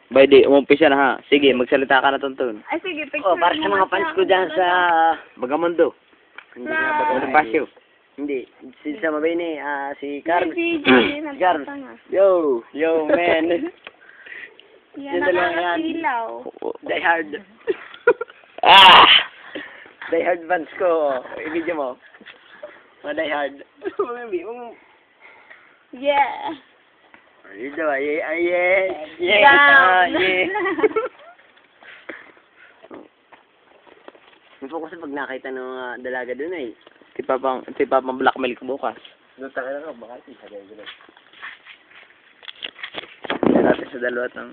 Bay, di, umumpisa na ha. Sige, magsalita ka na, Tonton. Ay, sige, picture Oh, para sa mga fans ko dyan sa... Bagamundo. Hindi nga, Bonifacio. Hindi. Si sa mabini, si Carl. Si Carl. Yo, man. Yan, Dito lang yan. nakakasilaw. Die Hard. Ah! Die Hard fans ko. I-video mo. Mga Die Hard. Yeah. Dito, yeah. Down. Yeah. May focus pag nakita ng mga dalaga dun eh. Tipa pang blackmail ko bukas. Doon tayo na baka isagay ko lang. Hindi natin sa dalawa ng...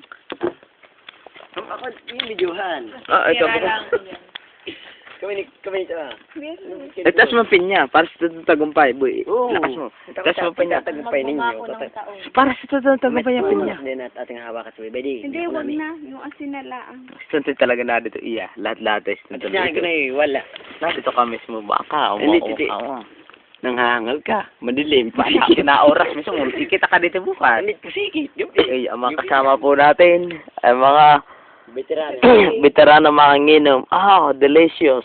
Ako, yung videohan. Ah, ito po. Kami nito Eh, tas mo pinya. Para sa tutong tagumpay, boy. Oo. Lakas mo. Tas mo pinya. Tagumpay ninyo. Magmumako ng taon. Para sa tutong tagumpay yung pinya. Hindi na ating hawakan sa bebe. Hindi, wag na. Yung asin na lang. Stunted talaga na dito. Iya, lahat eh. At sinabi ko na eh, wala. Dito ka mismo. Baka, Hindi, titi. Nanghangal ka. Madilim. Baka, kinaoras mismo. Ikita ka dito bukas. Hindi po sige. Eh, ang mga kasama po natin, ay mga Veterano. veterano mga nginom. Ah, delicious.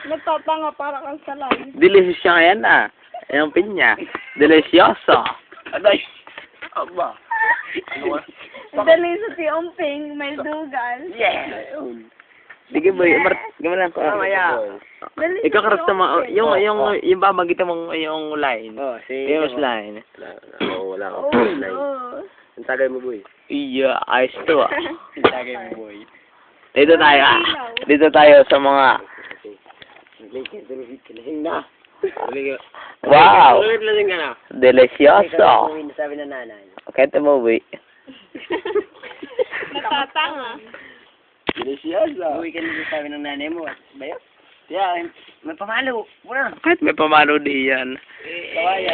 Nagtatanga para kang salay. Delicious siya ngayon ah. Yung pinya. Delicioso. Aday. Aba. Dali sa tiumping, may dugal. Yeah. Sige boy, gamalan ko. Mamaya. Dali Ikaw sa karasta mo, tiumping. yung babagitan mong yung line. Oh, si... Yung line. Wala Oo, akong oo. Ang tagay mo, boy. Iya, ayos to ah. Ang tagay mo, boy. Dito tayo ah. Dito tayo sa mga... Lasing na. Wow! Lasing ka na. Delicioso. Sabi na nanay. Kaya mo boy. Nagtatanga. Delicioso. Uwi ka na sabi ng nanay mo. Bayo? Yeah, may pamalo. Muna. Kahit may pamalo di yan. Kawaya.